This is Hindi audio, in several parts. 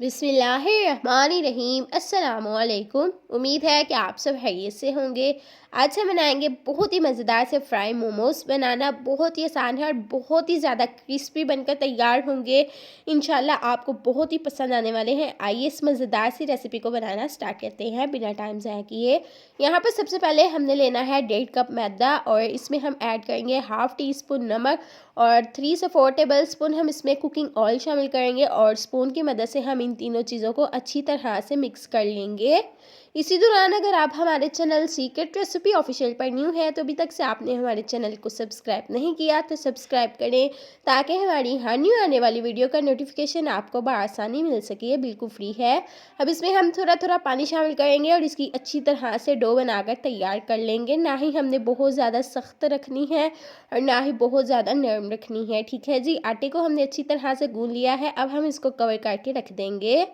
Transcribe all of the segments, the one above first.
बिस्मिल्लाहिर्रहमानिर्रहीम अस्सलामुअलैकुम। उम्मीद है कि आप सब खैरियत से होंगे। आज हम बनाएंगे बहुत ही मज़ेदार से फ्राई मोमोज़। बनाना बहुत ही आसान है और बहुत ही ज़्यादा क्रिस्पी बनकर तैयार होंगे। इंशाल्लाह आपको बहुत ही पसंद आने वाले हैं। आइए इस मज़ेदार सी रेसिपी को बनाना स्टार्ट करते हैं बिना टाइम ज़ाया किए। यहाँ पर सबसे पहले हमने लेना है 1.5 कप मैदा और इसमें हम ऐड करेंगे हाफ़ टी स्पून नमक और 3 से 4 टेबल स्पून हम इसमें कुकिंग ऑयल शामिल करेंगे और स्पून की मदद से हम इन तीनों चीज़ों को अच्छी तरह से मिक्स कर लेंगे। इसी दौरान अगर आप हमारे चैनल सीक्रेट रेसिपी ऑफिशियल पर न्यू है तो अभी तक से आपने हमारे चैनल को सब्सक्राइब नहीं किया तो सब्सक्राइब करें ताकि हमारी हर न्यू आने वाली वीडियो का नोटिफिकेशन आपको बआसानी मिल सके। बिल्कुल फ्री है। अब इसमें हम थोड़ा थोड़ा पानी शामिल करेंगे और इसकी अच्छी तरह से डो बनाकर तैयार कर लेंगे। ना ही हमने बहुत ज़्यादा सख्त रखनी है और ना ही बहुत ज़्यादा नरम रखनी है। ठीक है जी, आटे को हमने अच्छी तरह से गूंद लिया है। अब हम इसको कवर करके रख देंगे।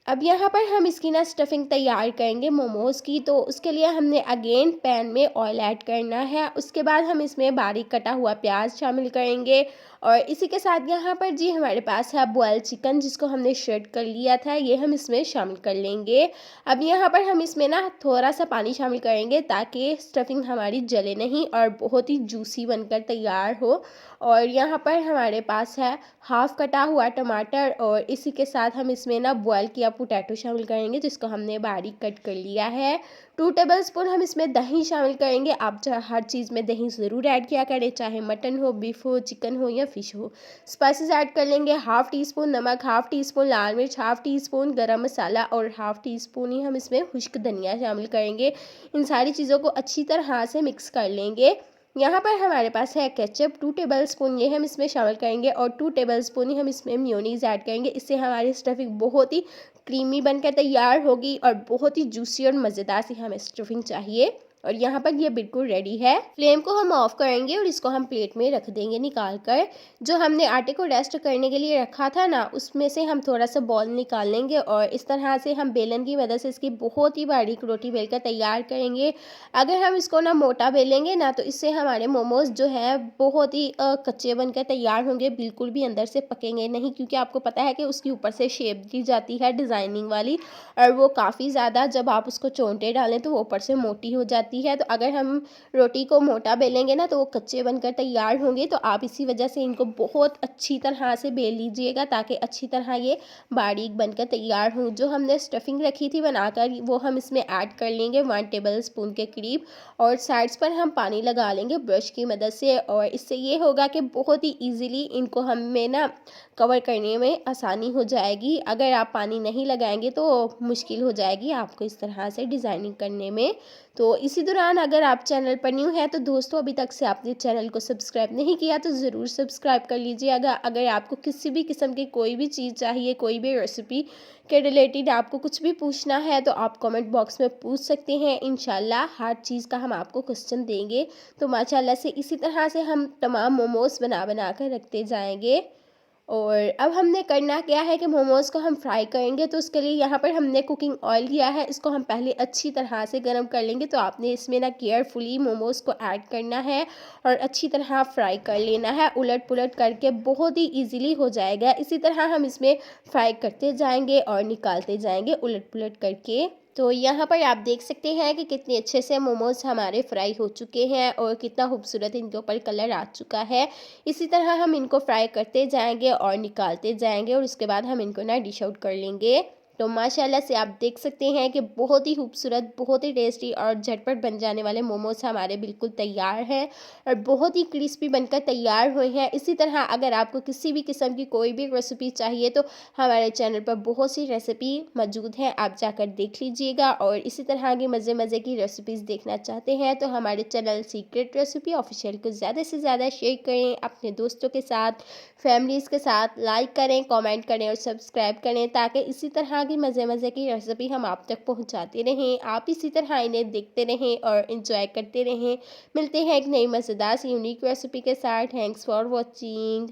अब यहाँ पर हम इसकी ना स्टफिंग तैयार करेंगे मोमोज़ की। तो उसके लिए हमने अगेन पैन में ऑयल ऐड करना है। उसके बाद हम इसमें बारीक कटा हुआ प्याज शामिल करेंगे और इसी के साथ यहाँ पर जी हमारे पास है बॉयल चिकन जिसको हमने श्रेड कर लिया था, ये हम इसमें शामिल कर लेंगे। अब यहाँ पर हम इसमें ना थोड़ा सा पानी शामिल करेंगे ताकि स्टफिंग हमारी जले नहीं और बहुत ही जूसी बनकर तैयार हो। और यहाँ पर हमारे पास है हाफ़ कटा हुआ टमाटर और इसी के साथ हम इसमें ना बॉयल किया पोटैटो शामिल करेंगे जिसको हमने बारीक कट कर लिया है। 2 टेबल स्पून हम इसमें दही शामिल करेंगे। आप हर चीज़ में दही ज़रूर ऐड किया करें, चाहे मटन हो, बीफ हो, चिकन हो या फ़िश हो। स्पाइसेस ऐड कर लेंगे हाफ़ टी स्पून नमक, हाफ़ टी स्पून लाल मिर्च, हाफ़ टी स्पून गरम मसाला और हाफ़ टी स्पून ही हम इसमें खुश्क धनिया शामिल करेंगे। इन सारी चीज़ों को अच्छी तरह से मिक्स कर लेंगे। यहाँ पर हमारे पास है केचप 2 टेबल स्पून, ये हम इसमें शामिल करेंगे और 2 टेबल स्पून ही हम इसमें मेयोनीज़ ऐड करेंगे। इससे हमारी स्टफिंग बहुत ही क्रीमी बनकर तैयार होगी और बहुत ही जूसी और मज़ेदार सी हमें स्टफिंग चाहिए। और यहाँ पर ये बिल्कुल रेडी है। फ्लेम को हम ऑफ करेंगे और इसको हम प्लेट में रख देंगे निकाल कर। जो हमने आटे को रेस्ट करने के लिए रखा था ना, उसमें से हम थोड़ा सा बॉल निकाल लेंगे और इस तरह से हम बेलन की मदद से इसकी बहुत ही बारीक रोटी बेलकर तैयार करेंगे। अगर हम इसको ना मोटा बेलेंगे ना तो इससे हमारे मोमोज़ जो है बहुत ही कच्चे बनकर तैयार होंगे, बिल्कुल भी अंदर से पकेंगे नहीं, क्योंकि आपको पता है कि उसकी ऊपर से शेप दी जाती है डिज़ाइनिंग वाली और वो काफ़ी ज़्यादा जब आप उसको चोंटे डालें तो वो ऊपर से मोटी हो जाती है। तो अगर हम रोटी को मोटा बेलेंगे ना तो वो कच्चे बनकर तैयार होंगे। तो आप इसी वजह से इनको बहुत अच्छी तरह से बेल लीजिएगा ताकि अच्छी तरह ये बारीक बनकर तैयार हों। जो हमने स्टफिंग रखी थी बनाकर वो हम इसमें ऐड कर लेंगे 1 टेबल स्पून के करीब और साइड्स पर हम पानी लगा लेंगे ब्रश की मदद से और इससे ये होगा कि बहुत ही ईज़िली इनको हमें ना कवर करने में आसानी हो जाएगी। अगर आप पानी नहीं लगाएंगे तो मुश्किल हो जाएगी आपको इस तरह से डिज़ाइनिंग करने में। तो इसी दौरान अगर आप चैनल पर न्यू है तो दोस्तों अभी तक से आपने चैनल को सब्सक्राइब नहीं किया तो ज़रूर सब्सक्राइब कर लीजिएगा। अगर आपको किसी भी किस्म की कोई भी चीज़ चाहिए, कोई भी रेसिपी के रिलेटेड आपको कुछ भी पूछना है तो आप कमेंट बॉक्स में पूछ सकते हैं। इंशाल्लाह हर चीज़ का हम आपको क्वेश्चन देंगे। तो माशाल्लाह से इसी तरह से हम तमाम मोमोज़ बना बना कर रखते जाएंगे। और अब हमने करना क्या है कि मोमोज़ को हम फ्राई करेंगे। तो उसके लिए यहाँ पर हमने कुकिंग ऑयल लिया है, इसको हम पहले अच्छी तरह से गर्म कर लेंगे। तो आपने इसमें ना केयरफुली मोमोज़ को ऐड करना है और अच्छी तरह फ्राई कर लेना है, उलट पुलट करके बहुत ही इजीली हो जाएगा। इसी तरह हम इसमें फ्राई करते जाएंगे और निकालते जाएंगे उलट पुलट करके। तो यहाँ पर आप देख सकते हैं कि कितने अच्छे से मोमोज़ हमारे फ्राई हो चुके हैं और कितना खूबसूरत इनके ऊपर कलर आ चुका है। इसी तरह हम इनको फ्राई करते जाएंगे और निकालते जाएंगे और उसके बाद हम इनको ना डिश आउट कर लेंगे। तो माशाल्लाह से आप देख सकते हैं कि बहुत ही खूबसूरत, बहुत ही टेस्टी और झटपट बन जाने वाले मोमोज़ हमारे बिल्कुल तैयार हैं और बहुत ही क्रिस्पी बनकर तैयार हुए हैं। इसी तरह अगर आपको किसी भी किस्म की कोई भी रेसिपी चाहिए तो हमारे चैनल पर बहुत सी रेसिपी मौजूद हैं, आप जाकर देख लीजिएगा। और इसी तरह की मज़े मज़े की रेसिपीज़ देखना चाहते हैं तो हमारे चैनल सीक्रेट रेसिपी ऑफिशियल को ज़्यादा से ज़्यादा शेयर करें अपने दोस्तों के साथ, फैमिलीज़ के साथ, लाइक करें, कमेंट करें और सब्सक्राइब करें ताकि इसी तरह की मज़े मज़े की रेसिपी हम आप तक पहुंचाते रहें। आप इसी तरह इन्हें देखते रहें और इन्जॉय करते रहें। मिलते हैं एक नई मज़ेदार सी यूनिक रेसिपी के साथ। Thanks for watching.